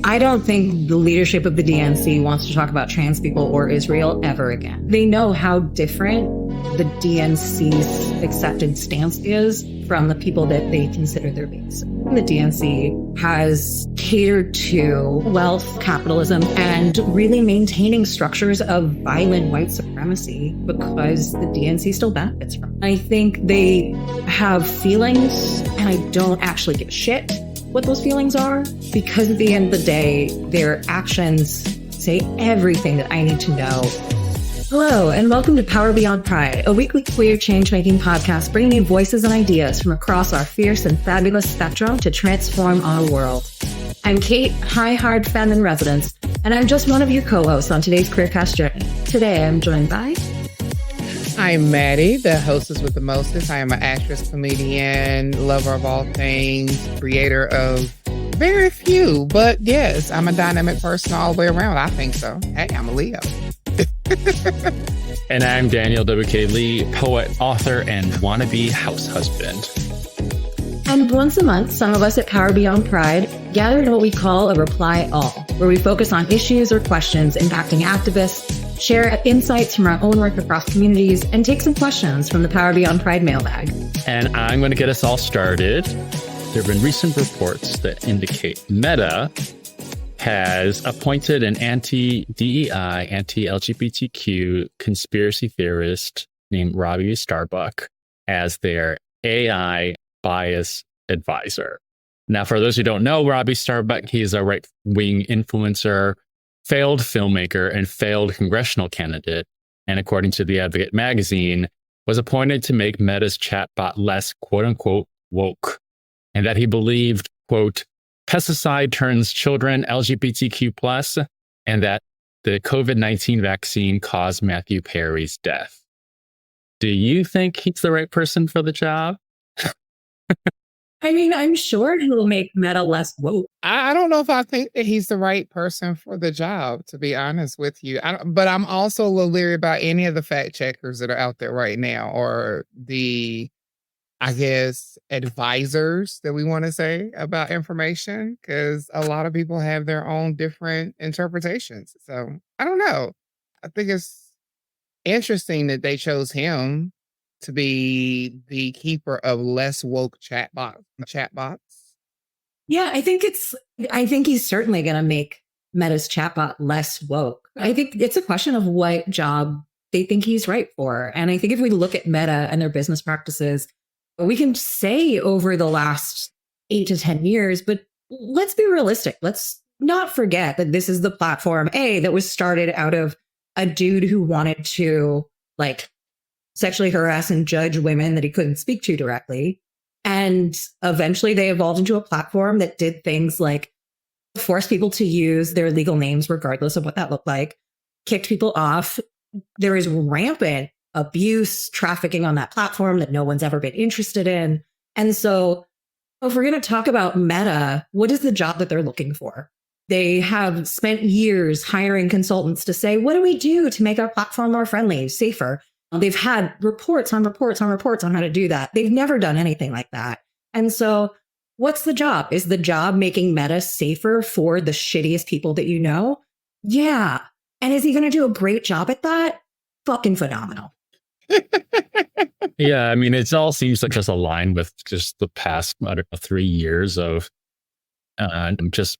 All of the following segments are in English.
I don't think the leadership of the DNC wants to talk about trans people or Israel ever again. They know how different the DNC's accepted stance is from the people that they consider their base. The DNC has catered to wealth, capitalism, and really maintaining structures of violent white supremacy because the DNC still benefits from it. I think they have feelings, and I don't actually give a shit what those feelings are, because at the end of the day, their actions say everything that I need to know. Hello, and welcome to Power Beyond Pride, a weekly queer change-making podcast bringing you voices and ideas from across our fierce and fabulous spectrum to transform our world. I'm Kate, high hard femme in residence, and I'm just one of your co-hosts on today's Queercast journey. Today, I'm joined by... I'm Mattie, the hostess with the mostest. I am an actress, comedian, lover of all things, creator of very few, but yes, I'm a dynamic person all the way around. I think so. Hey, I'm a Leo. And I'm Daniel W.K. Lee, poet, author, and wannabe house husband. And once a month, some of us at Power Beyond Pride gather in what we call a Reply All, where we focus on issues or questions impacting activists, share insights from our own work across communities, and take some questions from the Power Beyond Pride mailbag. And I'm going to get us all started. There have been recent reports that indicate Meta has appointed an anti-DEI, anti-LGBTQ conspiracy theorist named Robbie Starbuck as their AI bias advisor. Now, for those who don't know, Robbie Starbuck, he's a right-wing influencer, failed filmmaker, and failed congressional candidate, and according to The Advocate magazine, was appointed to make Meta's chatbot less quote-unquote woke, and that he believed, quote, pesticide turns children LGBTQ+, and that the COVID-19 vaccine caused Matthew Perry's death. Do you think he's the right person for the job? I mean, I'm sure he'll make Meta less woke. I don't know if I think that he's the right person for the job, to be honest with you. But I'm also a little leery about any of the fact checkers that are out there right now, or the, I guess, advisors that we want to say about information, because a lot of people have their own different interpretations. So I don't know. I think it's interesting that they chose him to be the keeper of less woke chatbots. Yeah, I think he's certainly going to make Meta's chatbot less woke. I think it's a question of what job they think he's right for. And I think if we look at Meta and their business practices, we can say over the last 8 to 10 years, but let's be realistic. Let's not forget that this is the platform, that was started out of a dude who wanted to sexually harass and judge women that he couldn't speak to directly. And eventually they evolved into a platform that did things like force people to use their legal names regardless of what that looked like, kicked people off. There is rampant abuse, trafficking on that platform that no one's ever been interested in. And so if we're going to talk about Meta, what is the job that they're looking for? They have spent years hiring consultants to say, what do we do to make our platform more friendly, safer? They've had reports on reports on reports on how to do that. They've never done anything like that. And so what's the job? Is the job making Meta safer for the shittiest people that you know? Yeah. And is he going to do a great job at that? Fucking phenomenal. Yeah, I mean, it all seems like just aligned with just the past, 3 years of just,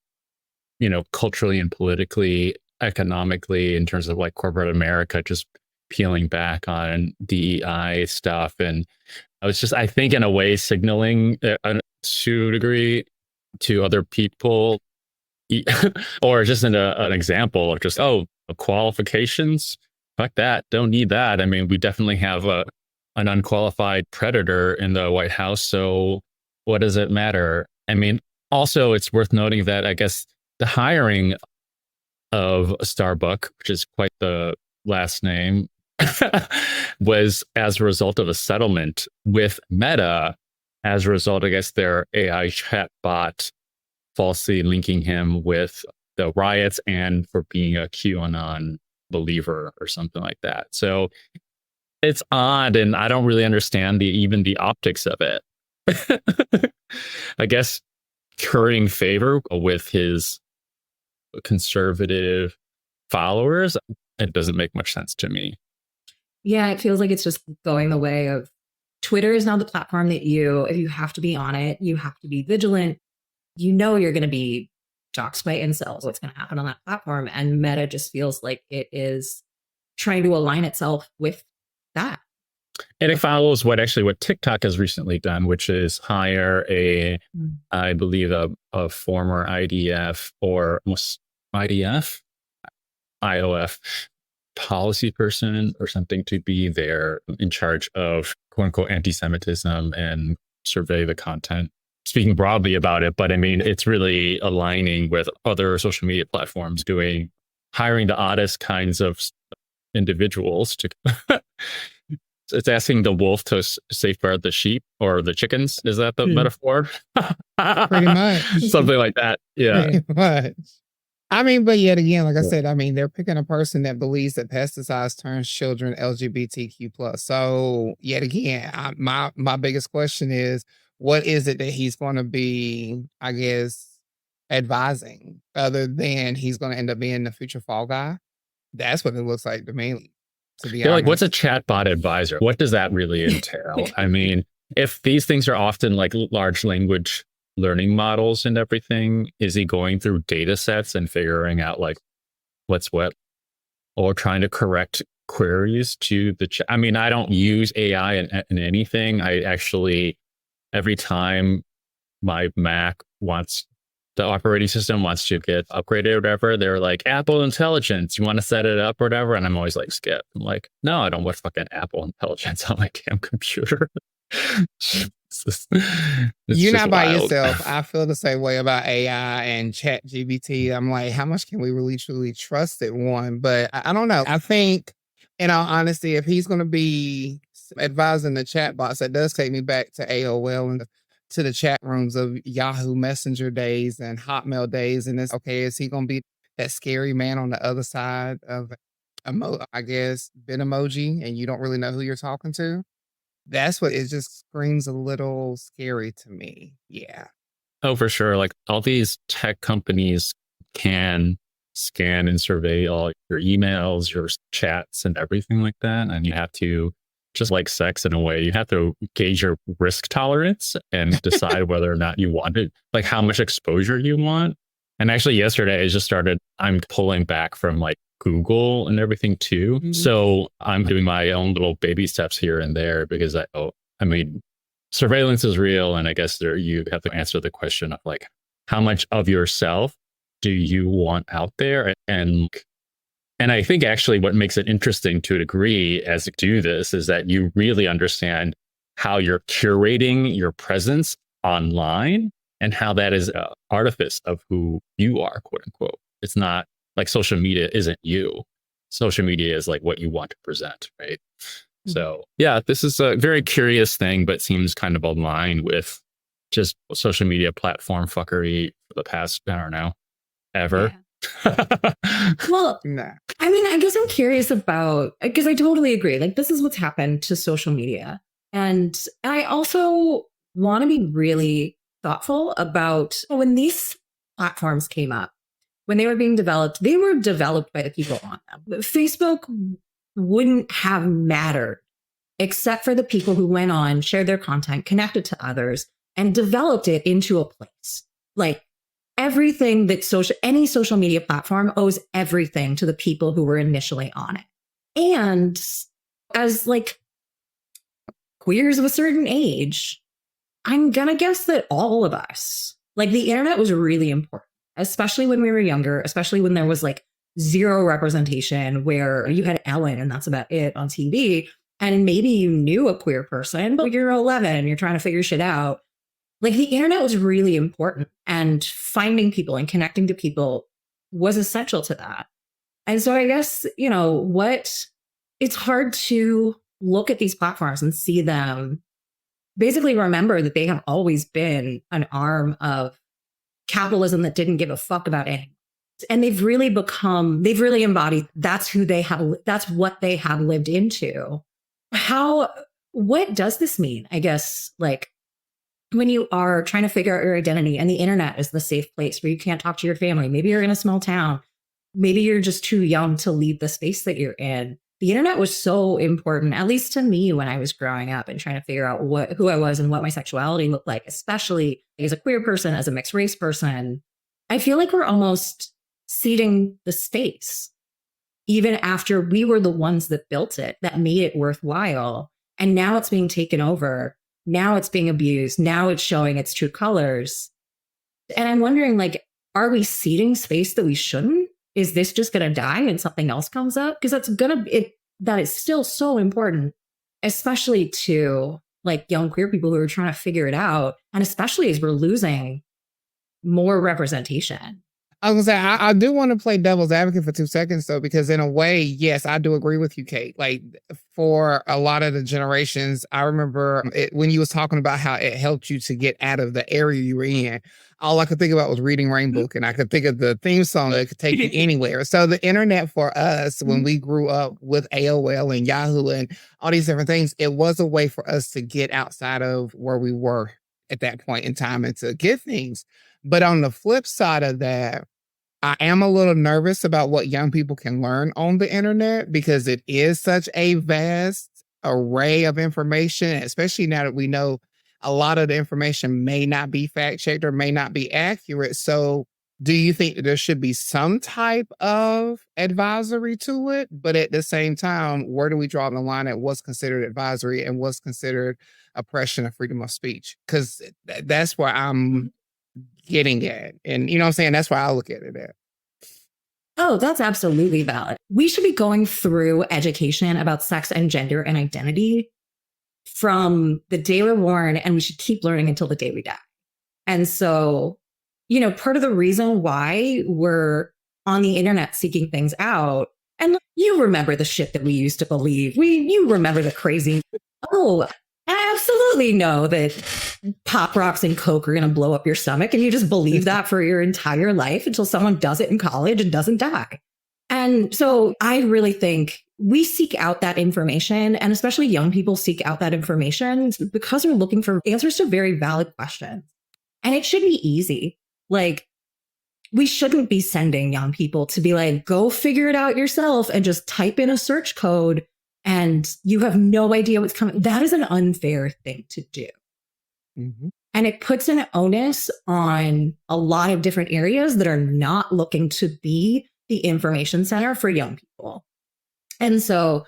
culturally and politically, economically, in terms of corporate America, just peeling back on DEI stuff. And I was just, I think in a way, signaling to a degree to other people, or just an example of just, qualifications, fuck that, don't need that. I mean, we definitely have an unqualified predator in the White House, so what does it matter? I mean, also, it's worth noting that I guess the hiring of Starbuck, which is quite the last name, was as a result of a settlement with Meta, as a result, I guess, their AI chatbot falsely linking him with the riots and for being a QAnon believer or something like that. So it's odd, and I don't really understand even the optics of it. I guess currying favor with his conservative followers, it doesn't make much sense to me. Yeah, it feels like it's just going the way of Twitter is now the platform that if you have to be on it, you have to be vigilant. You know you're going to be doxxed by incels. What's going to happen on that platform? And Meta just feels like it is trying to align itself with that. And it follows what TikTok has recently done, which is hire I believe a former IDF or IDF, IOF policy person or something to be there in charge of quote unquote anti-Semitism and survey the content. Speaking broadly about it, but I mean, it's really aligning with other social media platforms hiring the oddest kinds of individuals to. It's asking the wolf to safeguard the sheep or the chickens. Is that the metaphor? Pretty much. Something like that. Yeah. Pretty much. I mean, but yet again, like I said, I mean, they're picking a person that believes that pesticides turns children LGBTQ+. So yet again, my biggest question is, what is it that he's going to be, I guess, advising other than he's going to end up being the future fall guy? That's what it looks like to me. To be honest. Like, what's a chatbot advisor? What does that really entail? I mean, if these things are often like large language learning models and everything, is he going through data sets and figuring out like what's what, or trying to correct queries to the chat? I mean, I don't use AI in anything. I actually, every time my Mac the operating system wants to get upgraded or whatever, they're like, Apple Intelligence, you want to set it up or whatever? And I'm always like, skip. I'm like, no, I don't want fucking Apple Intelligence on my damn computer. You're not by yourself. I feel the same way about AI and ChatGPT. I'm like, how much can we really truly trust it? One, but I don't know. I think, in all honesty, if he's going to be advising the chatbots, that does take me back to AOL and to the chat rooms of Yahoo Messenger days and Hotmail days. And it's okay, is he going to be that scary man on the other side of, I guess, Bitmoji, and you don't really know who you're talking to? That's what it just screams a little scary to me. Yeah. Oh, for sure. Like all these tech companies can scan and survey all your emails, your chats, and everything like that. And you have to, just like sex in a way, you have to gauge your risk tolerance and decide whether or not you want it, like how much exposure you want. And actually yesterday I'm pulling back from like Google and everything too. Mm-hmm. So I'm doing my own little baby steps here and there because I mean, surveillance is real. And I guess you have to answer the question of like, how much of yourself do you want out there? And I think actually what makes it interesting to a degree as you do this is that you really understand how you're curating your presence online and how that is an artifice of who you are, quote unquote. It's not like social media isn't you. Social media is like what you want to present, right? Mm-hmm. So yeah, this is a very curious thing, but seems kind of aligned with just social media platform fuckery for the past, I don't know, ever. Yeah. Well, nah. I mean, I guess I'm curious about, because I totally agree. Like, this is what's happened to social media. And I also want to be really thoughtful about when these platforms came up, when they were being developed, they were developed by the people on them. Facebook wouldn't have mattered except for the people who went on, shared their content, connected to others, and developed it into a place. Like, everything that any social media platform owes everything to the people who were initially on it. And as like queers of a certain age, I'm gonna guess that all of us, like the internet was really important, especially when we were younger, especially when there was like zero representation where you had Ellen and that's about it on TV. And maybe you knew a queer person, but you're 11, you're trying to figure shit out. Like the internet was really important, and finding people and connecting to people was essential to that. And so I guess, it's hard to look at these platforms and see them, basically remember that they have always been an arm of capitalism that didn't give a fuck about anything. And they've really embodied, that's what they have lived into. What does this mean? I guess, like, when you are trying to figure out your identity and the internet is the safe place where you can't talk to your family, maybe you're in a small town, maybe you're just too young to leave the space that you're in. The internet was so important, at least to me when I was growing up and trying to figure out who I was and what my sexuality looked like, especially as a queer person, as a mixed race person. I feel like we're almost ceding the space, even after we were the ones that built it, that made it worthwhile. And now it's being taken over. Now it's being abused. Now it's showing its true colors. And I'm wondering, like, are we ceding space that we shouldn't? Is this just going to die and something else comes up? Because that is still so important, especially to like young queer people who are trying to figure it out. And especially as we're losing more representation. I was gonna say, I do want to play devil's advocate for 2 seconds, though, because in a way, yes, I do agree with you, Kate. Like, for a lot of the generations, I remember when you was talking about how it helped you to get out of the area you were in. All I could think about was Reading Rainbow, and I could think of the theme song that could take you anywhere. So the internet for us, when we grew up with AOL and Yahoo and all these different things, it was a way for us to get outside of where we were at that point in time and to get things. But on the flip side of that, I am a little nervous about what young people can learn on the internet because it is such a vast array of information, especially now that we know a lot of the information may not be fact checked or may not be accurate. So do you think that there should be some type of advisory to it? But at the same time, where do we draw the line at what's considered advisory and what's considered oppression of freedom of speech? Because that's where I'm getting at. And you know what I'm saying? That's why I look at it at. Oh, that's absolutely valid. We should be going through education about sex and gender and identity from the day we're born, and we should keep learning until the day we die. And so, part of the reason why we're on the internet seeking things out, and you remember the shit that we used to believe. You remember the crazy, I absolutely know that Pop Rocks and Coke are going to blow up your stomach. And you just believe that for your entire life until someone does it in college and doesn't die. And so I really think we seek out that information, and especially young people seek out that information because they're looking for answers to very valid questions. And it should be easy. Like, we shouldn't be sending young people to be like, go figure it out yourself and just type in a search code and you have no idea what's coming. That is an unfair thing to do. Mm-hmm. And it puts an onus on a lot of different areas that are not looking to be the information center for young people. And so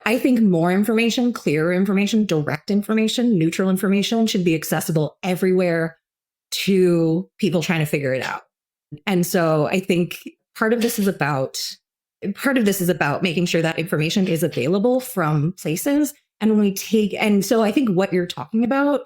I think more information, clearer information, direct information, neutral information should be accessible everywhere to people trying to figure it out. And so I think part of this is about making sure that information is available from places. And so I think what you're talking about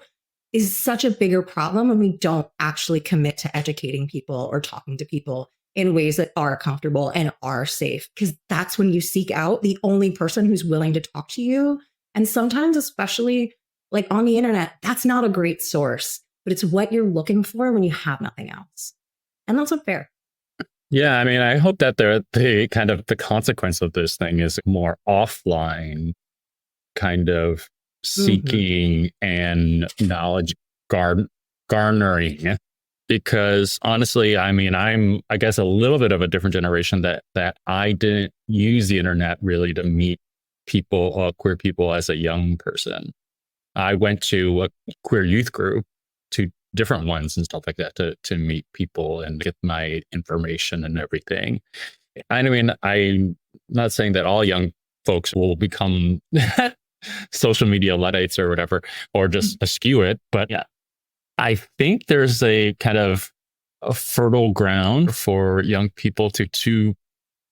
is such a bigger problem when we don't actually commit to educating people or talking to people in ways that are comfortable and are safe, because that's when you seek out the only person who's willing to talk to you. And sometimes, especially like on the internet, that's not a great source, but it's what you're looking for when you have nothing else. And that's unfair. Yeah, I mean, I hope that the consequence of this thing is more offline kind of seeking and knowledge garnering. Because honestly, I mean, I guess a little bit of a different generation that I didn't use the internet really to meet people, queer people as a young person. I went to a queer youth group, to different ones and stuff like that, to meet people and get my information and everything. I mean, I'm not saying that all young folks will become social media Luddites or whatever, or just eschew it, but yeah. I think there's a kind of a fertile ground for young people to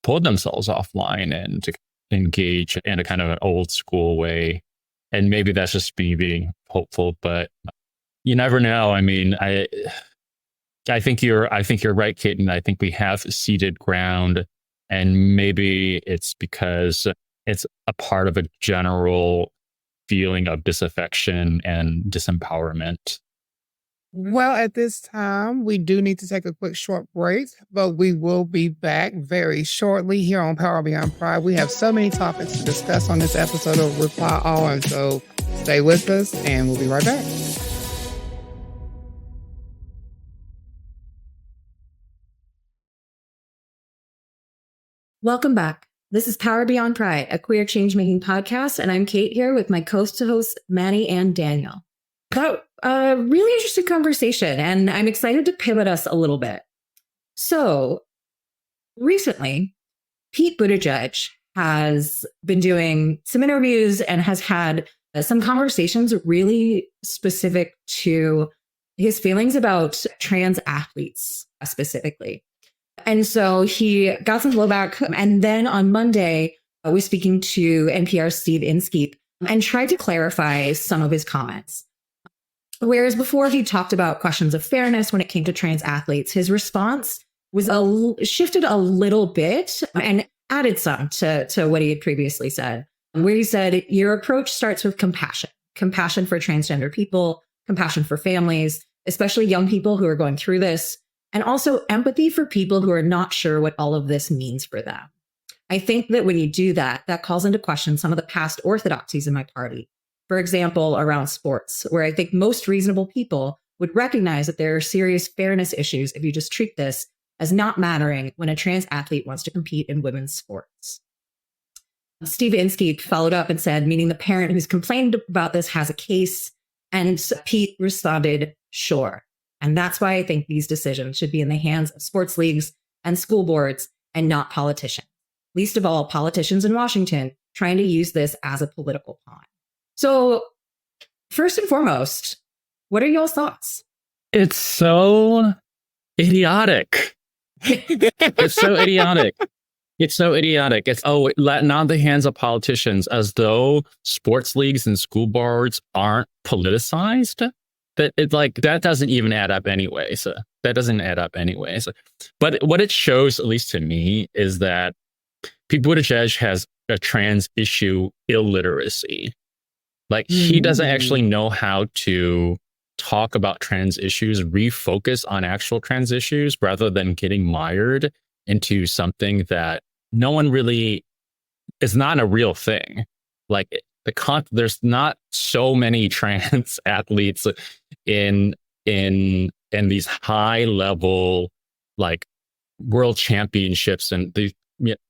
pull themselves offline and to engage in a kind of an old school way. And maybe that's just me being hopeful, but you never know. I mean, I think you're right, Kate, and I think we have ceded ground, and maybe it's because it's a part of a general feeling of disaffection and disempowerment. Well, at this time, we do need to take a quick short break, but we will be back very shortly here on Power Beyond Pride. We have so many topics to discuss on this episode of Reply All, and so stay with us, and we'll be right back. Welcome back. This is Power Beyond Pride, a queer change-making podcast, and I'm Kate here with my co-hosts, Mattie and Daniel. That a really interesting conversation, and I'm excited to pivot us a little bit. So, recently, Pete Buttigieg has been doing some interviews and has had some conversations really specific to his feelings about trans athletes specifically. And so he got some blowback. And then on Monday, I was speaking to NPR's Steve Inskeep and tried to clarify some of his comments. Whereas before he talked about questions of fairness when it came to trans athletes, his response was shifted a little bit and added some to what he had previously said, where he said, your approach starts with compassion for transgender people, compassion for families, especially young people who are going through this, and also empathy for people who are not sure what all of this means for them. I think that when you do that, that calls into question some of the past orthodoxies in my party. For example, around sports, where I think most reasonable people would recognize that there are serious fairness issues if you just treat this as not mattering when a trans athlete wants to compete in women's sports. Steve Inskeep followed up and said, meaning the parent who's complained about this has a case. And Pete responded, sure. And that's why I think these decisions should be in the hands of sports leagues and school boards and not politicians. Least of all, politicians in Washington trying to use this as a political pawn. So, first and foremost, what are y'all's thoughts? It's so idiotic. It's so idiotic. It's so idiotic. It's not the hands of politicians, as though sports leagues and school boards aren't politicized. That it's like that doesn't even add up anyways. That doesn't add up anyways. But what it shows, at least to me, is that Pete Buttigieg has a trans issue illiteracy. Like he doesn't actually know how to talk about trans issues, refocus on actual trans issues rather than getting mired into something that no one really is not a real thing. Like there's not so many trans athletes in these high level like world championships and the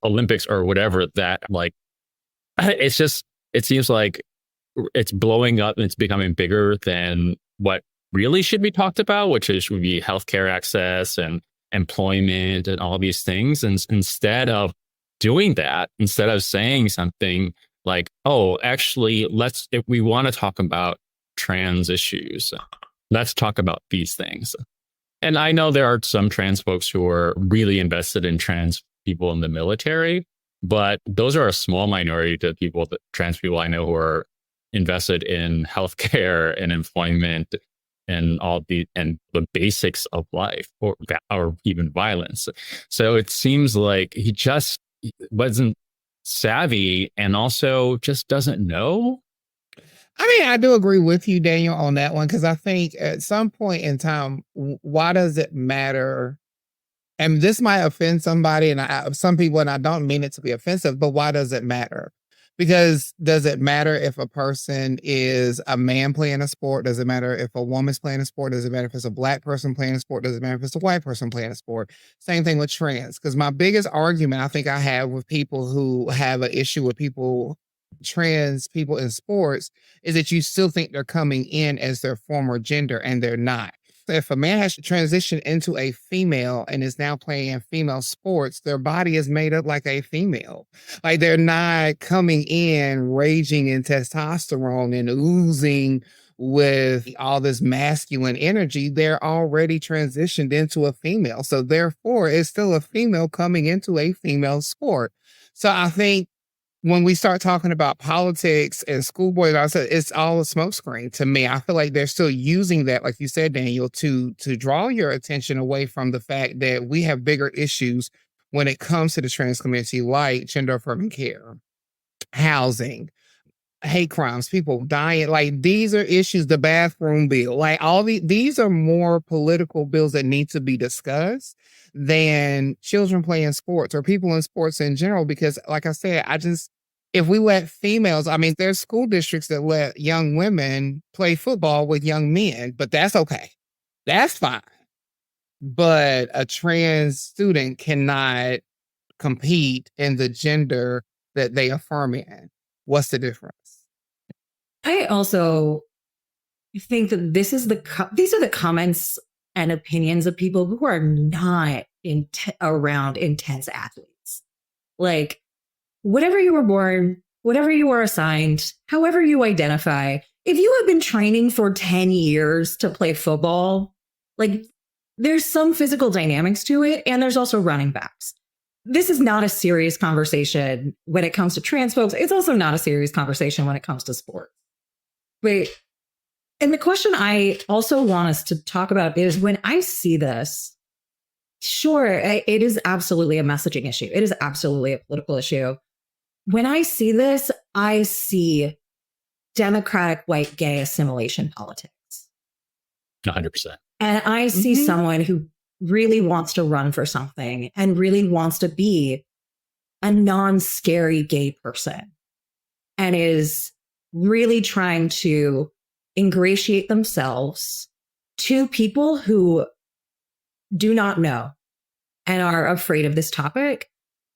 Olympics or whatever that like it seems like it's blowing up and it's becoming bigger than what really should be talked about, which should be healthcare access and employment and all these things. And instead of doing that, instead of saying something like, oh, actually, if we want to talk about trans issues, let's talk about these things. And I know there are some trans folks who are really invested in trans people in the military, but those are a small minority to trans people I know who are invested in healthcare and employment and the basics of life or even violence. So it seems like he just wasn't savvy and also just doesn't know. I mean, I do agree with you, Daniel, on that one, because I think at some point in time, why does it matter? And this might offend somebody and some people, and I don't mean it to be offensive, but why does it matter? Because does it matter if a person is a man playing a sport? Does it matter if a woman's playing a sport? Does it matter if it's a black person playing a sport? Does it matter if it's a white person playing a sport? Same thing with trans. Because my biggest argument I think I have with people who have an issue with trans people in sports is that you still think they're coming in as their former gender and they're not. If a man has to transition into a female and is now playing in female sports, their body is made up like a female. Like they're not coming in raging in testosterone and oozing with all this masculine energy. They're already transitioned into a female. So therefore, it's still a female coming into a female sport. So I think when we start talking about politics and school board, it's all a smokescreen to me. I feel like they're still using that, like you said, Daniel, to draw your attention away from the fact that we have bigger issues when it comes to the trans community, like gender affirming care, housing, hate crimes, people dying. Like these are issues, the bathroom bill, like these are more political bills that need to be discussed than children playing sports or people in sports in general. Because like I said, if we let females, I mean, there's school districts that let young women play football with young men, but that's okay. That's fine. But a trans student cannot compete in the gender that they affirm in. What's the difference? I also think that these are the comments and opinions of people who are not around intense athletes. Like, whatever you were born, whatever you were assigned, however you identify, if you have been training for 10 years to play football, like, there's some physical dynamics to it, and there's also running backs. This is not a serious conversation when it comes to trans folks. It's also not a serious conversation when it comes to sports. Wait, and the question I also want us to talk about is, when I see this, sure, it is absolutely a messaging issue. It is absolutely a political issue. When I see this, I see democratic white gay assimilation politics. 100%. And I see someone who really wants to run for something and really wants to be a non-scary gay person and is really trying to ingratiate themselves to people who do not know and are afraid of this topic.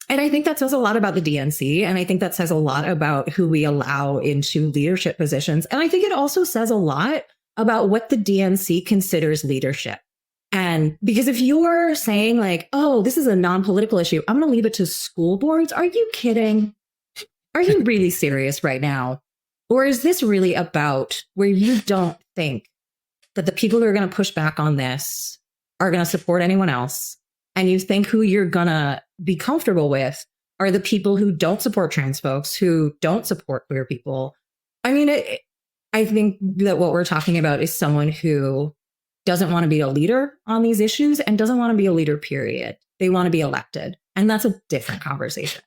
And I think that says a lot about the DNC. And I think that says a lot about who we allow into leadership positions. And I think it also says a lot about what the DNC considers leadership. And because if you're saying like, oh, this is a non-political issue, I'm going to leave it to school boards. Are you kidding? Are you really serious right now? Or is this really about where you don't think that the people who are going to push back on this are going to support anyone else? And you think who you're going to be comfortable with are the people who don't support trans folks, who don't support queer people? I mean, I think that what we're talking about is someone who doesn't want to be a leader on these issues and doesn't want to be a leader, period. They want to be elected. And that's a different conversation.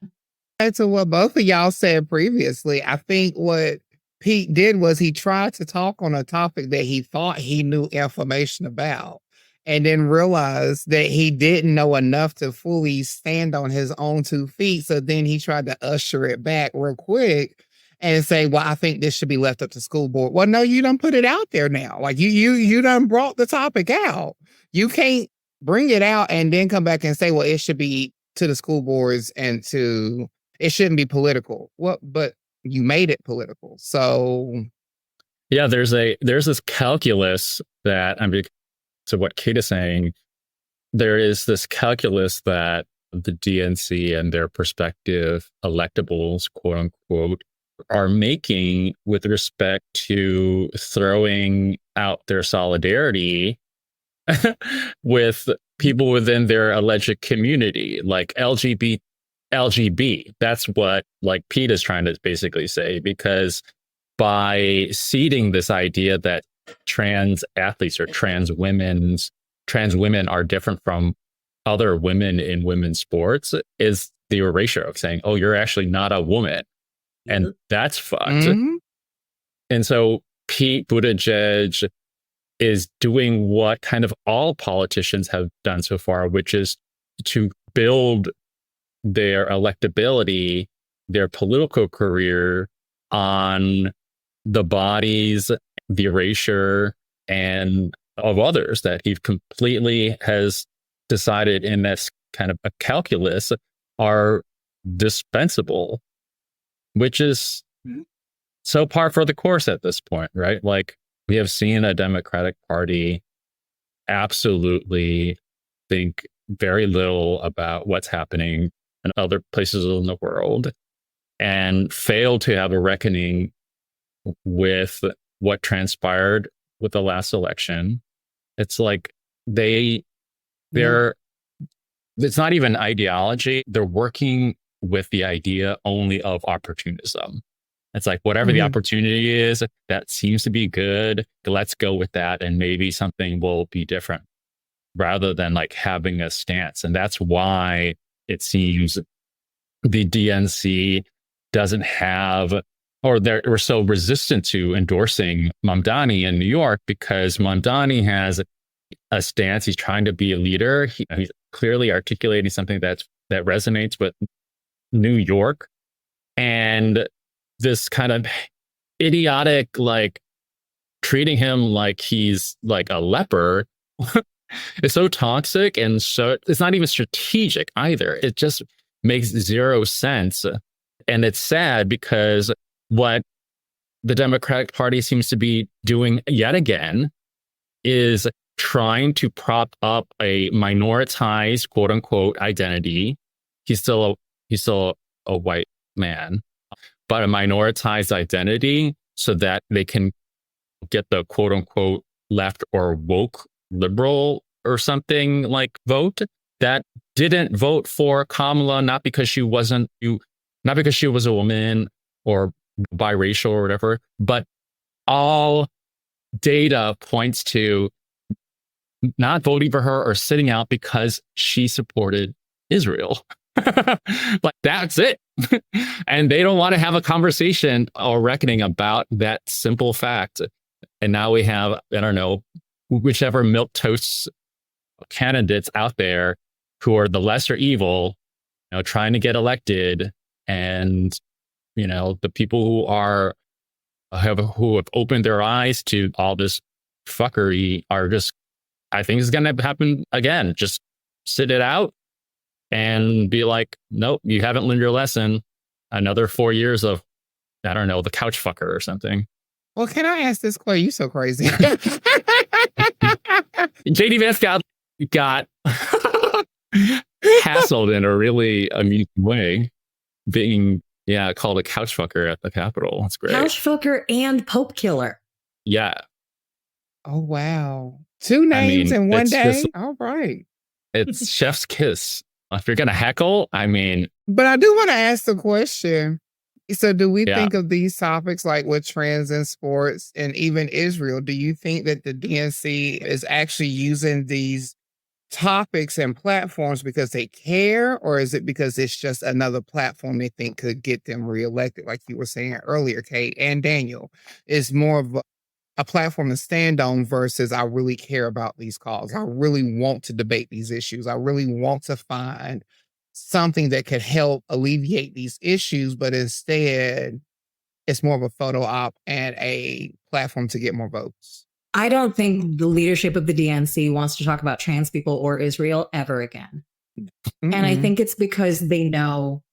And to what both of y'all said previously, I think what Pete did was he tried to talk on a topic that he thought he knew information about, and then realized that he didn't know enough to fully stand on his own 2 feet. So then he tried to usher it back real quick and say, well, I think this should be left up to school board. Well, no, you done put it out there now. Like you done brought the topic out. You can't bring it out and then come back and say, well, it should be to the school boards and it shouldn't be political. Well, but you made it political. So yeah, there's this calculus that, I mean, to what Kate is saying, there is this calculus that the DNC and their prospective electables, quote unquote, are making with respect to throwing out their solidarity with people within their alleged community, like LGB. That's what like Pete is trying to basically say, because by seeding this idea that trans athletes or trans women are different from other women in women's sports is the erasure of saying, oh, you're actually not a woman. And that's fucked. Mm-hmm. And so Pete Buttigieg is doing what kind of all politicians have done so far, which is to build their electability, their political career on the bodies, the erasure, and of others that he completely has decided in this kind of a calculus are dispensable, which is so par for the course at this point, right? Like, we have seen a Democratic Party absolutely think very little about what's happening in other places in the world and fail to have a reckoning with what transpired with the last election. It's like they're it's not even ideology. They're working with the idea only of opportunism. It's like, whatever the opportunity is that seems to be good, let's go with that, and maybe something will be different, rather than like having a stance. And that's why it seems the DNC doesn't have, or we're so resistant to endorsing Mamdani in New York, because Mamdani has a stance. He's trying to be a leader. He's clearly articulating something that resonates with New York. And this kind of idiotic, like treating him like he's like a leper is so toxic, and so it's not even strategic either. It just makes zero sense. And it's sad because what the Democratic Party seems to be doing yet again is trying to prop up a minoritized, quote unquote, identity. He's still a white man, but a minoritized identity so that they can get the quote unquote left or woke liberal or something like vote that didn't vote for Kamala, not because she was a woman or biracial or whatever, but all data points to not voting for her or sitting out because she supported Israel. Like, that's it. And they don't want to have a conversation or reckoning about that simple fact. And now we have, I don't know, whichever milquetoast candidates out there who are the lesser evil, trying to get elected. And, the people who have opened their eyes to all this fuckery are just, I think it's going to happen again. Just sit it out and be like, nope, you haven't learned your lesson. Another 4 years of, I don't know, the couch fucker or something. Well, can I ask this, Clay? You so crazy. JD Vance got hassled in a really amusing way, being called a couch fucker at the Capitol. That's great. Couch fucker and Pope killer. Yeah. Oh wow. 2 names in one day. All right. It's chef's kiss. If you're gonna heckle, But I do want to ask the question. So do we think of these topics like with trends in sports and even Israel? Do you think that the DNC is actually using these topics and platforms because they care, or is it because it's just another platform they think could get them reelected? Like you were saying earlier, Kate and Daniel, is more of a platform to stand on versus I really care about these causes. I really want to debate these issues. I really want to find something that could help alleviate these issues, but instead it's more of a photo op and a platform to get more votes. I don't think the leadership of the DNC wants to talk about trans people or Israel ever again. Mm-hmm. And I think it's because they know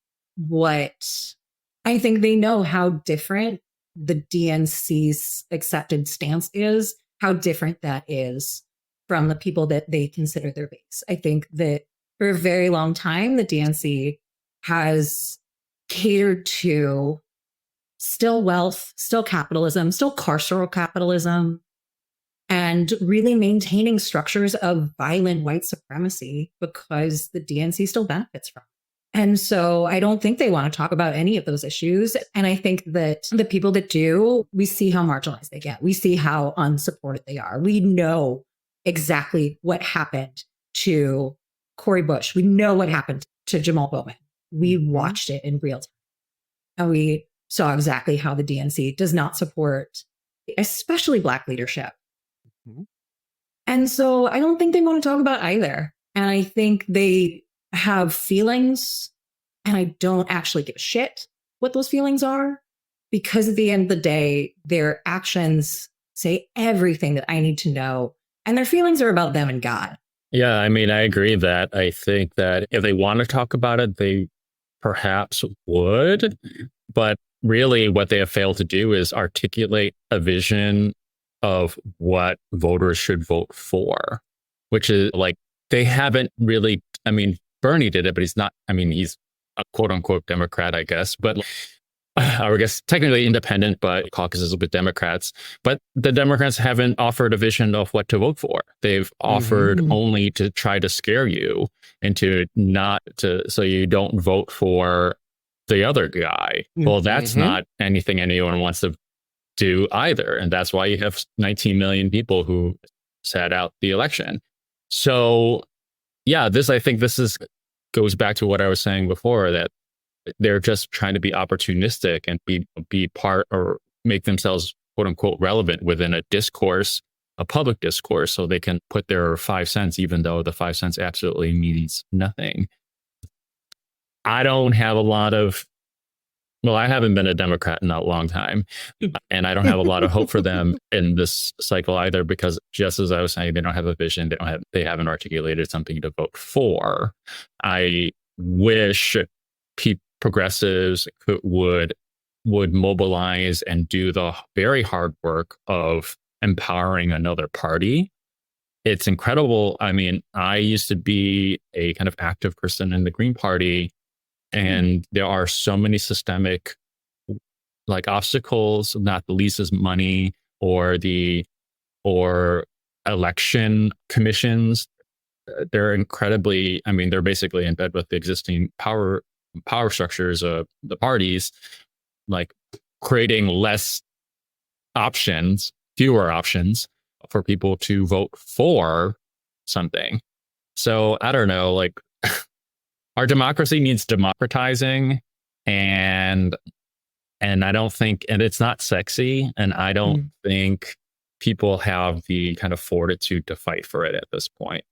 how different the DNC's accepted stance is, how different that is from the people that they consider their base. I think that for a very long time, the DNC has catered to still wealth, still capitalism, still carceral capitalism, and really maintaining structures of violent white supremacy because the DNC still benefits from it. And so I don't think they want to talk about any of those issues. And I think that the people that do, we see how marginalized they get. We see how unsupported they are. We know exactly what happened to Cori Bush. We know what happened to Jamal Bowman. We watched it in real time. And we saw exactly how the DNC does not support, especially Black leadership. Mm-hmm. And so I don't think they want to talk about either. And I think they have feelings, and I don't actually give a shit what those feelings are, because at the end of the day, their actions say everything that I need to know. And their feelings are about them and God. Yeah, I agree that I think that if they want to talk about it, they perhaps would. But really what they have failed to do is articulate a vision of what voters should vote for, which is like, they haven't really, Bernie did it, but he's not, he's a quote unquote Democrat, I guess, but or I guess technically independent, but caucuses with Democrats. But the Democrats haven't offered a vision of what to vote for. They've offered only to try to scare you into so you don't vote for the other guy. Well, that's not anything anyone wants to do either. And that's why you have 19 million people who sat out the election. So yeah, I think this goes back to what I was saying before, that they're just trying to be opportunistic and be part or make themselves quote unquote relevant within a discourse, a public discourse, so they can put their 5 cents, even though the 5 cents absolutely means nothing. I don't have I haven't been a Democrat in a long time, and I don't have a lot of hope for them in this cycle either, because just as I was saying, they don't have a vision. They haven't articulated something to vote for. I wish progressives would mobilize and do the very hard work of empowering another party. It's incredible. I mean, I used to be a kind of active person in the Green Party, and there are so many systemic like obstacles, not the least is money or election commissions. They're incredibly, I mean, they're basically in bed with the existing power structures of the parties, like creating fewer options for people to vote for something. So I don't know, like our democracy needs democratizing, and I don't think, and it's not sexy, and I don't think people have the kind of fortitude to fight for it at this point.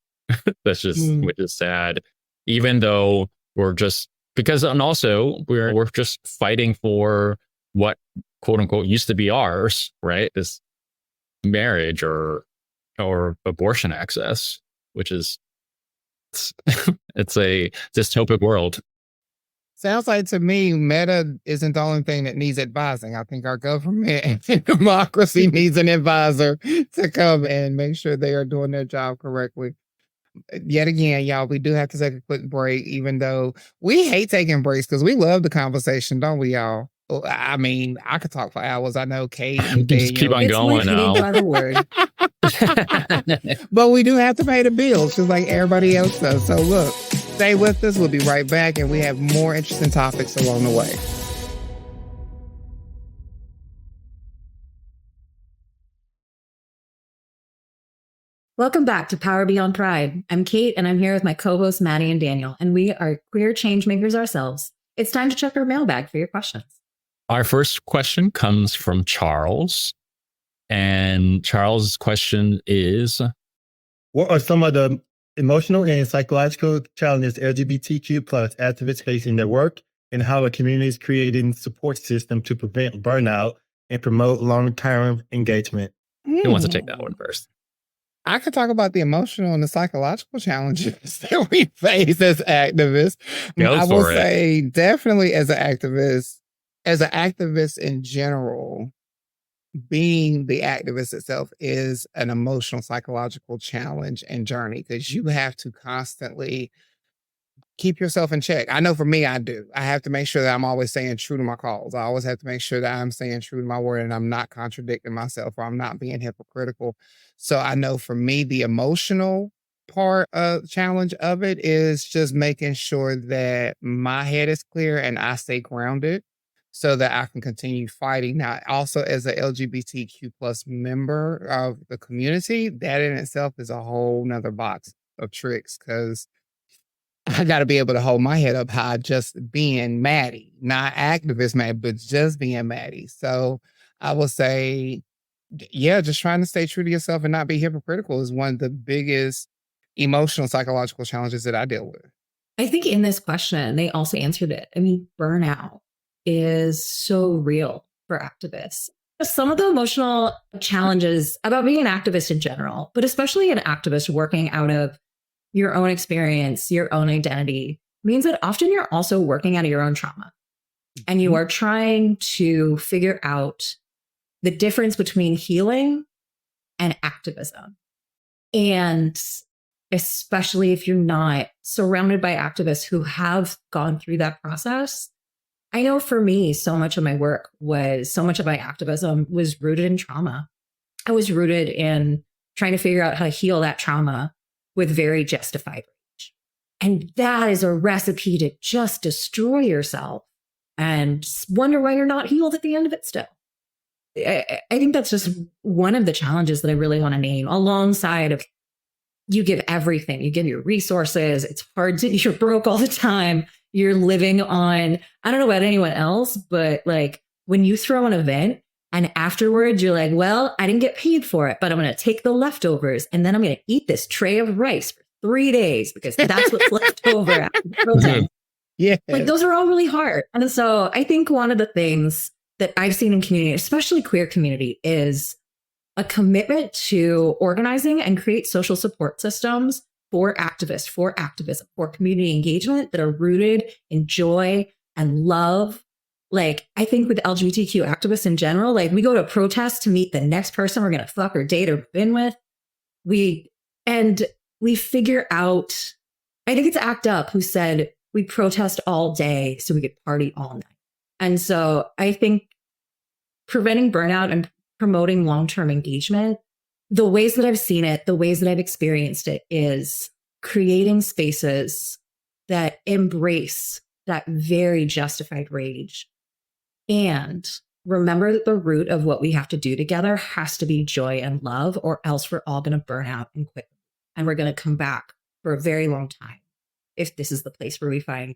That's just, which is sad, even though we're just, because, and also we're just fighting for what quote unquote used to be ours, right? This marriage or abortion access, which is, it's a dystopic world. Sounds like to me, Meta isn't the only thing that needs advising. I think our government and democracy needs an advisor to come and make sure they are doing their job correctly. Yet again, y'all, we do have to take a quick break, even though we hate taking breaks because we love the conversation, don't we, y'all? I mean, I could talk for hours. I know Kate and just keep on going now. By the word. But we do have to pay the bills just like everybody else does. So look, stay with us. We'll be right back, and we have more interesting topics along the way. Welcome back to Power Beyond Pride. I'm Kate, and I'm here with my co-hosts Mattie and Daniel, and we are queer change makers ourselves. It's time to check our mailbag for your questions. Our first question comes from Charles, and Charles' question is, what are some of the emotional and psychological challenges LGBTQ plus activists face in their work, and how a community is creating support system to prevent burnout and promote long-term engagement? Who wants to take that one first? I could talk about the emotional and the psychological challenges that we face as activists. I will say definitely as an activist in general, being the activist itself is an emotional, psychological challenge and journey because you have to constantly keep yourself in check. I know for me, I do. I have to make sure that I'm always staying true to my cause. I always have to make sure that I'm staying true to my word and I'm not contradicting myself or I'm not being hypocritical. So I know for me, the emotional part of challenge of it is just making sure that my head is clear and I stay grounded so that I can continue fighting. Now, also as a LGBTQ plus member of the community, that in itself is a whole nother box of tricks because I got to be able to hold my head up high just being Mattie, not activist Mattie, but just being Mattie. So I will say, yeah, just trying to stay true to yourself and not be hypocritical is one of the biggest emotional, psychological challenges that I deal with. I think in this question, they also answered it. I mean, burnout is so real for activists. Some of the emotional challenges about being an activist in general, but especially an activist working out of your own experience, your own identity, means that often you're also working out of your own trauma. And you are trying to figure out the difference between healing and activism. And especially if you're not surrounded by activists who have gone through that process. I know for me, so much of my activism was rooted in trauma. I was rooted in trying to figure out how to heal that trauma with very justified rage. And that is a recipe to just destroy yourself and wonder why you're not healed at the end of it still. I think that's just one of the challenges that I really want to name, alongside of you give everything, you give your resources. It's hard you're broke all the time. You're living on, I don't know about anyone else, but like when you throw an event and afterwards you're like, well, I didn't get paid for it, but I'm going to take the leftovers and then I'm going to eat this tray of rice for 3 days because that's what's left over after the protest. Yeah. Like those are all really hard. And so I think one of the things that I've seen in community, especially queer community, is a commitment to organizing and create social support systems for activists, for activism, for community engagement that are rooted in joy and love. Like, I think with LGBTQ activists in general, like, we go to a protest to meet the next person we're going to fuck or date or been with. We figure out, I think it's ACT UP who said, we protest all day so we could party all night. And so I think preventing burnout and promoting long-term engagement, the ways that I've seen it, the ways that I've experienced it, is creating spaces that embrace that very justified rage. And remember that the root of what we have to do together has to be joy and love, or else we're all going to burn out and quit. And we're going to come back for a very long time if this is the place where we find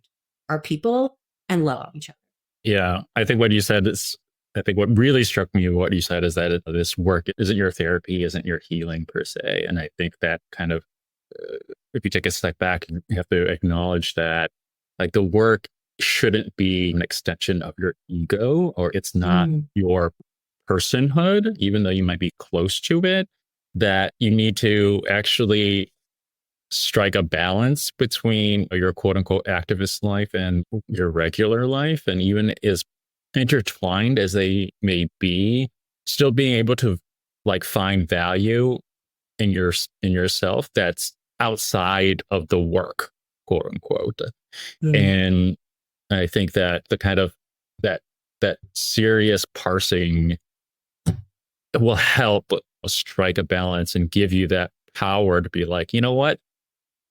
our people and love each other. Yeah, I think what you said is, I think what really struck me, what you said, is that this work isn't your therapy, isn't your healing per se. And I think that kind of, if you take a step back, you have to acknowledge that, like, the work shouldn't be an extension of your ego, or it's not your personhood, even though you might be close to it, that you need to actually strike a balance between your quote unquote activist life and your regular life. And even as intertwined as they may be, still being able to, like, find value in yourself that's outside of the work, quote unquote. And I think that the kind of that serious parsing will help strike a balance and give you that power to be like, you know what?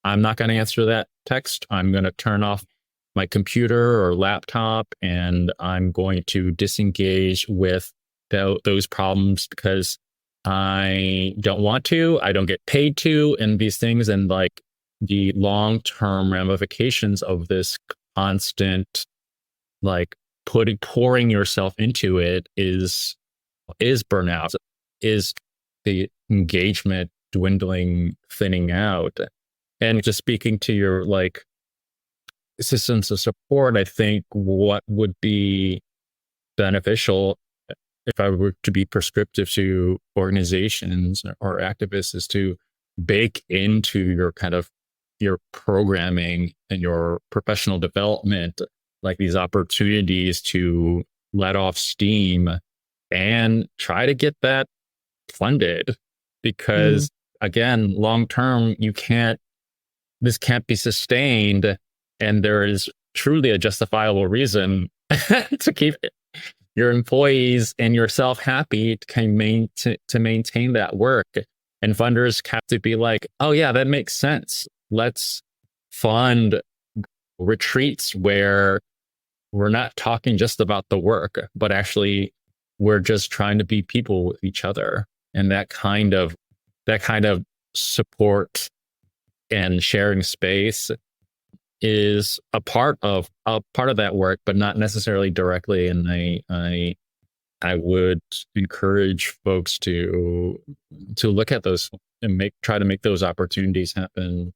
I'm not going to answer that text. I'm going to turn off my computer or laptop, and I'm going to disengage with those problems because I don't want to, I don't get paid to, and these things. And, like, the long-term ramifications of this constant, like, pouring yourself into it is burnout, is the engagement dwindling, thinning out. And just speaking to your, like, systems of support, I think what would be beneficial if I were to be prescriptive to organizations or activists is to bake into your kind of your programming and your professional development, like, these opportunities to let off steam and try to get that funded. Because again, long term, this can't be sustained, and there is truly a justifiable reason to keep your employees and yourself happy to maintain that work. And funders have to be like, oh yeah, that makes sense. Let's fund retreats where we're not talking just about the work, but actually we're just trying to be people with each other. And that kind of support and sharing space is a part of that work, but not necessarily directly. And I would encourage folks to look at those and try to make those opportunities happen.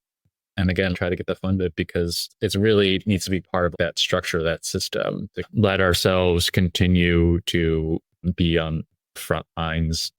And again, try to get that funded, because it really needs to be part of that structure, that system, to let ourselves continue to be on front lines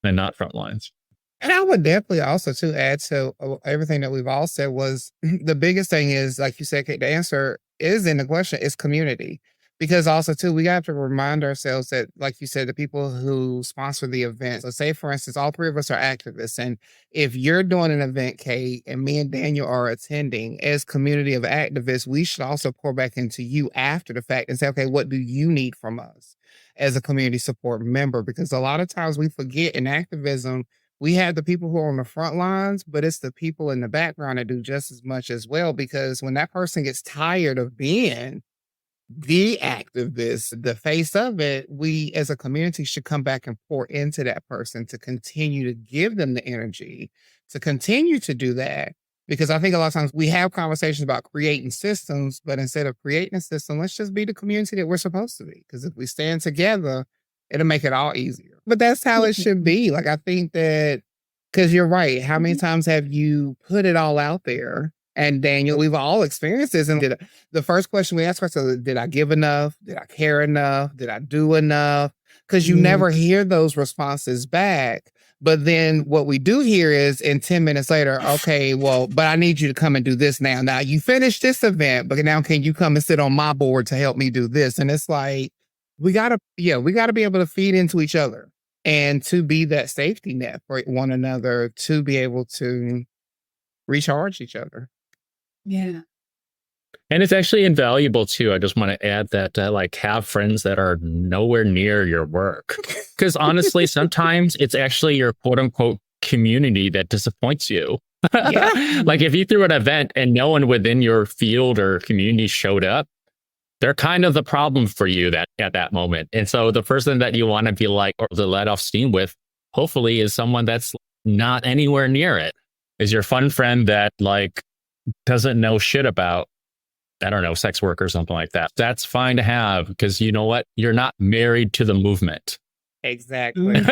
and not front lines. And I would definitely also to add to everything that we've all said was the biggest thing is, like you said, Kate, the answer is in the question is community. Because also too, we have to remind ourselves that, like you said, the people who sponsor the events, let's say, for instance, all three of us are activists. And if you're doing an event, Kate, and me and Daniel are attending, as community of activists, we should also pour back into you after the fact and say, okay, what do you need from us as a community support member? Because a lot of times we forget in activism, we have the people who are on the front lines, but it's the people in the background that do just as much as well. Because when that person gets tired of being the activist, the face of it, we as a community should come back and pour into that person to continue to give them the energy to continue to do that. Because I think a lot of times we have conversations about creating systems, but instead of creating a system, let's just be the community that we're supposed to be. Because if we stand together, it'll make it all easier. But that's how it should be. Like, I think that, because you're right. How many times have you put it all out there? And Daniel, we've all experienced this. And the first question we ask ourselves, did I give enough? Did I care enough? Did I do enough? Because you never hear those responses back. But then what we do here is in 10 minutes later, okay, well, but I need you to come and do this now. Now you finished this event, but now can you come and sit on my board to help me do this? And it's like, we gotta be able to feed into each other and to be that safety net for one another, to be able to recharge each other. Yeah. And it's actually invaluable too. I just want to add that like have friends that are nowhere near your work. Because honestly, sometimes it's actually your quote unquote community that disappoints you. Yeah. Like if you threw an event and no one within your field or community showed up, they're kind of the problem for you that at that moment. And so the person that you want to be like or to let off steam with, hopefully, is someone that's not anywhere near it. Is your fun friend that like doesn't know shit about, I don't know, sex work or something like that. That's fine to have because you know what? You're not married to the movement. Exactly.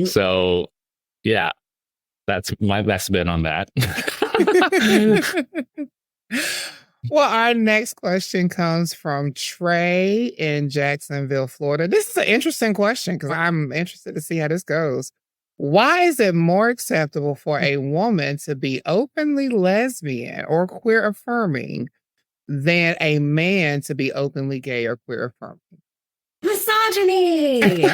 So, yeah, that's my best bit on that. Well, our next question comes from Trey in Jacksonville, Florida. This is an interesting question because I'm interested to see how this goes. Why is it more acceptable for a woman to be openly lesbian or queer affirming than a man to be openly gay or queer affirming? Misogyny.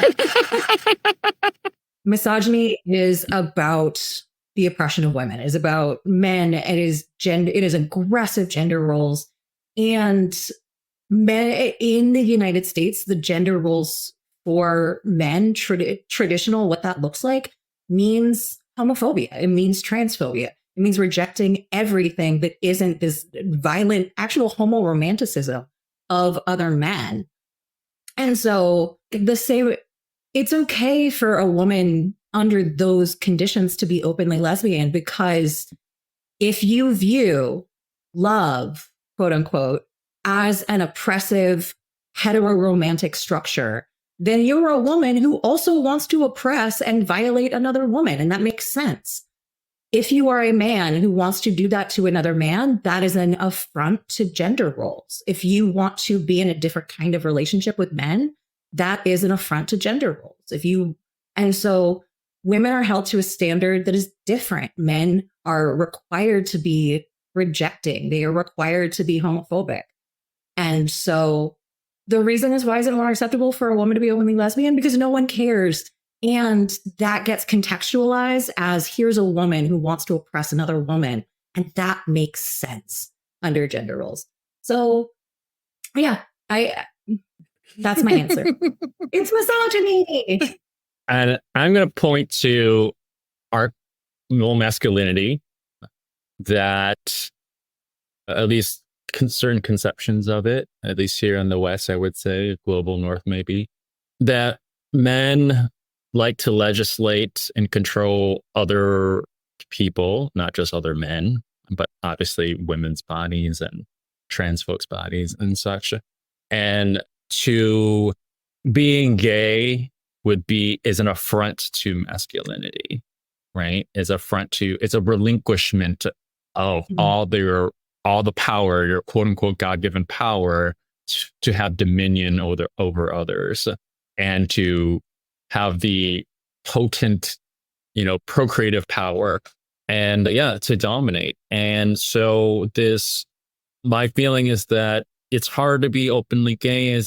Misogyny is about the oppression of women. It is about men. It is aggressive gender roles. And men in the United States, the gender roles for men, traditional, what that looks like, means homophobia. It means transphobia. It means rejecting everything that isn't this violent, actual homoromanticism of other men. And so it's okay for a woman under those conditions to be openly lesbian, because if you view love, quote unquote, as an oppressive heteroromantic structure, then you're a woman who also wants to oppress and violate another woman. And that makes sense. If you are a man who wants to do that to another man, that is an affront to gender roles. If you want to be in a different kind of relationship with men, that is an affront to gender roles. And so women are held to a standard that is different. Men are required to be rejecting. They are required to be homophobic. And so the reason is, why is it more acceptable for a woman to be openly lesbian? Because no one cares. And that gets contextualized as, here's a woman who wants to oppress another woman. And that makes sense under gender roles. So yeah, that's my answer. It's misogyny. And I'm going to point to our male masculinity that, at least certain conceptions of it, at least here in the West, I would say, global North maybe, that men like to legislate and control other people, not just other men, but obviously women's bodies and trans folks' bodies and such. And to being gay is an affront to masculinity, right? It's a relinquishment of all the power, your quote unquote God-given power to have dominion over others and to have the potent, procreative power and to dominate. And so my feeling is that it's hard to be openly gay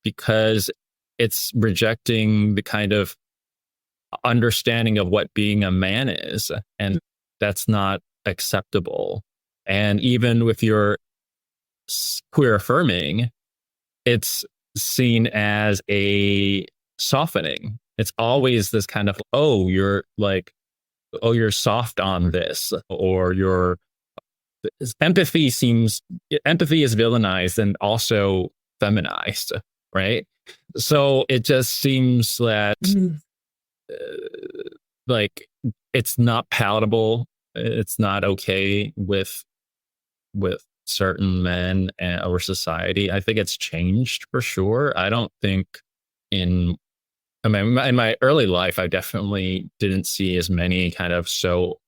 because it's rejecting the kind of understanding of what being a man is. And that's not acceptable. And even with your queer affirming, it's seen as a softening. It's always this kind of, you're soft on this, or empathy is villainized and also feminized, right? So it just seems that like it's not palatable. It's not okay with certain men or society. I think it's changed for sure. I don't think in my early life, I definitely didn't see as many kind of so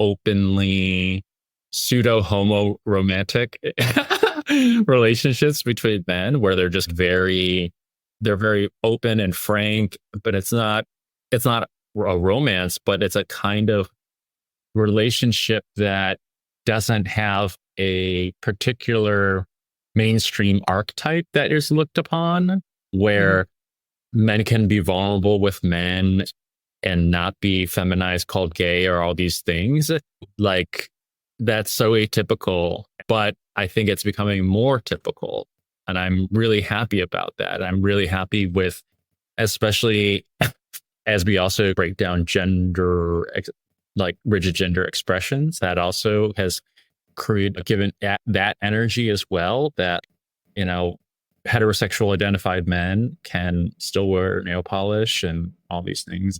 openly pseudo-homo romantic relationships between men where they're just very open and frank, but it's not it's not a romance, but it's a kind of relationship that doesn't have a particular mainstream archetype that is looked upon, where men can be vulnerable with men and not be feminized, called gay, or all these things. Like, that's so atypical, but I think it's becoming more typical. And I'm really happy about that. I'm really happy with, especially as we also break down gender, like rigid gender expressions, that also has given that energy as well, that, you know, heterosexual identified men can still wear nail polish and all these things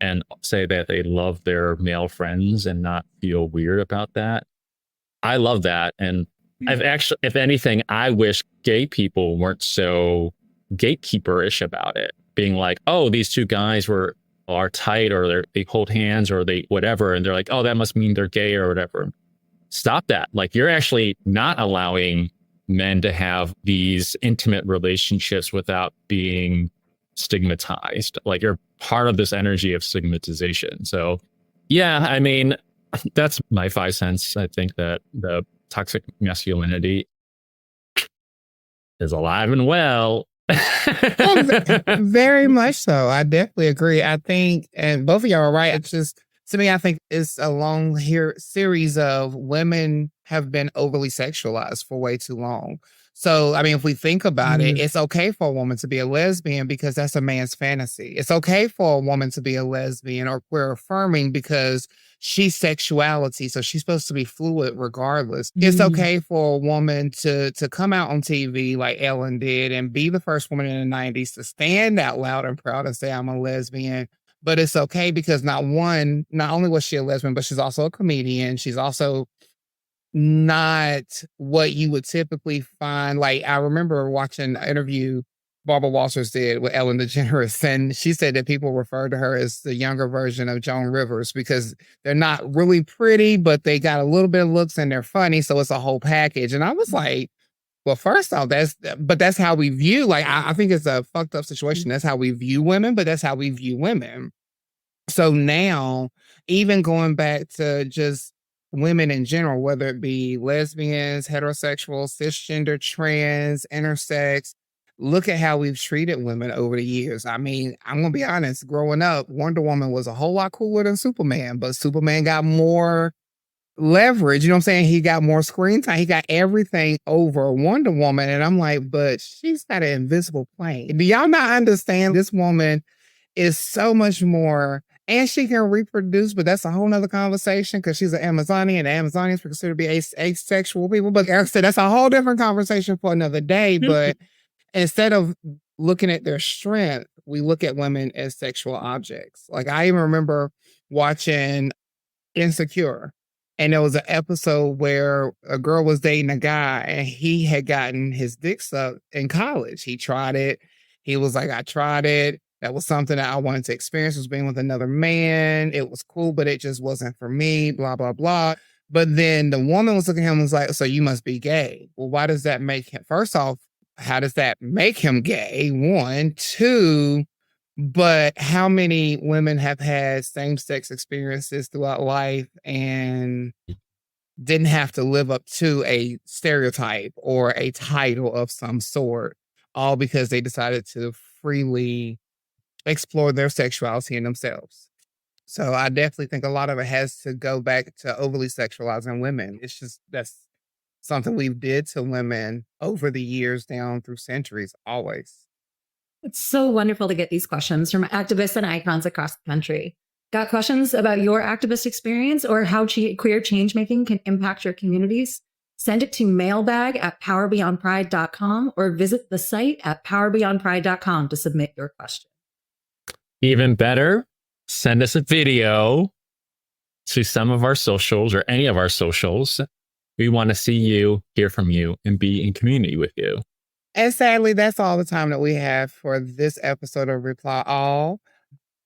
and say that they love their male friends and not feel weird about that. I love that. And I've actually, if anything, I wish gay people weren't so gatekeeperish about it, being like, oh, these two guys are tight, or they hold hands, or they whatever, and they're like, oh, that must mean they're gay or whatever. Stop that. Like, you're actually not allowing men to have these intimate relationships without being stigmatized. Like, you're part of this energy of stigmatization. So yeah, I mean, that's my 5 cents. I think that the toxic masculinity is alive and well. Very much so. I definitely agree. I think, and both of y'all are right. It's just, to me, I think it's a long series of women have been overly sexualized for way too long. So, I mean, if we think about it, it's okay for a woman to be a lesbian because that's a man's fantasy. It's okay for a woman to be a lesbian or queer affirming because she's sexuality, so she's supposed to be fluid regardless. It's okay for a woman to come out on TV like Ellen did and be the first woman in the 90s to stand out loud and proud and say, I'm a lesbian. But it's okay because not only was she a lesbian, but she's also a comedian. She's also not what you would typically find. Like, I remember watching an interview Barbara Walters did with Ellen DeGeneres, and she said that people refer to her as the younger version of Joan Rivers because they're not really pretty, but they got a little bit of looks and they're funny. So it's a whole package. And I was like, well, first off, that's how we view, like, I think it's a fucked up situation. That's how we view women, but that's how we view women. So now, even going back to just women in general, whether it be lesbians, heterosexual, cisgender, trans, intersex, look at how we've treated women over the years. I mean, I'm going to be honest, growing up, Wonder Woman was a whole lot cooler than Superman, but Superman got more leverage. You know what I'm saying? He got more screen time. He got everything over Wonder Woman. And I'm like, but she's got an invisible plane. Do y'all not understand? This woman is so much more, and she can reproduce, but that's a whole nother conversation because she's an Amazonian, and Amazonians are considered to be asexual people. But like I said, that's a whole different conversation for another day. But instead of looking at their strength, we look at women as sexual objects. Like, I even remember watching Insecure, and there was an episode where a girl was dating a guy and he had gotten his dick sucked in college. He tried it. He was like, I tried it. That was something that I wanted to experience, was being with another man. It was cool, but it just wasn't for me, blah, blah, blah. But then the woman was looking at him and was like, so you must be gay. Well, why does that make him? First off, how does that make him gay? 1, 2, but how many women have had same-sex experiences throughout life and didn't have to live up to a stereotype or a title of some sort, all because they decided to freely explore their sexuality in themselves? So I definitely think a lot of it has to go back to overly sexualizing women. It's just, that's something we did to women over the years, down through centuries, always. It's so wonderful to get these questions from activists and icons across the country. Got questions about your activist experience or how queer changemaking can impact your communities? Send it to mailbag@powerbeyondpride.com or visit the site at powerbeyondpride.com to submit your question. Even better, send us a video to some of our socials or any of our socials. We want to see you, hear from you, and be in community with you. And sadly, that's all the time that we have for this episode of Reply All.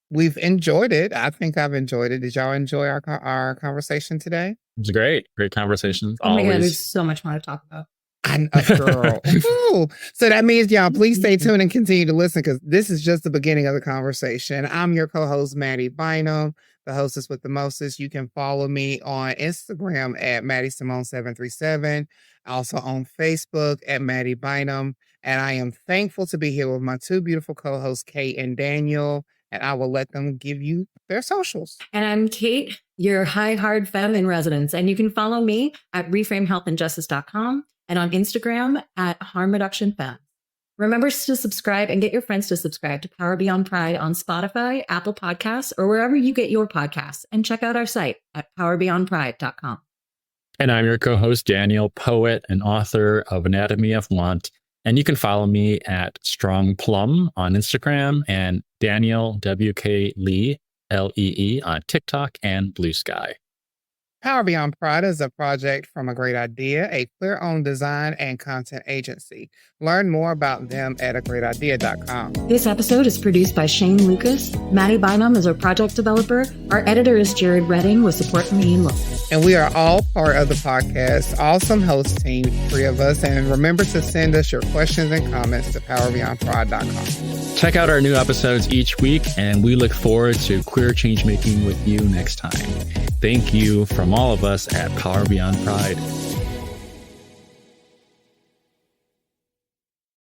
We've enjoyed it. I think I've enjoyed it. Did y'all enjoy our conversation today? It was great. Great conversations. Oh my God, Always. there's so much more to talk about. I Girl. Ooh. So that means, y'all, please stay tuned and continue to listen because this is just the beginning of the conversation. I'm your co-host, Mattie Bynum, the hostess with the mostest. You can follow me on Instagram at MattieSimone737, also on Facebook at Mattie Bynum. And I am thankful to be here with my two beautiful co-hosts, Kate and Daniel, and I will let them give you their socials. And I'm Kate, your high hard femme in residence. And you can follow me at reframehealthandjustice.com and on Instagram at Harm Reduction Femme. Remember to subscribe and get your friends to subscribe to Power Beyond Pride on Spotify, Apple Podcasts, or wherever you get your podcasts. And check out our site at powerbeyondpride.com. And I'm your co-host, Daniel, poet and author of Anatomy of Want. And you can follow me at Strong Plum on Instagram and Daniel WK Lee, LEE on TikTok and Blue Sky. Power Beyond Pride is a project from A Great Idea, a queer-owned design and content agency. Learn more about them at agreatidea.com. This episode is produced by Shane Lucas. Mattie Bynum is our project developer. Our editor is Jared Redding with support from Ian Wilson. And we are all part of the podcast awesome host team, 3 of us. And remember to send us your questions and comments to powerbeyondpride.com. Check out our new episodes each week, and we look forward to queer change making with you next time. Thank you from all of us at Power Beyond Pride.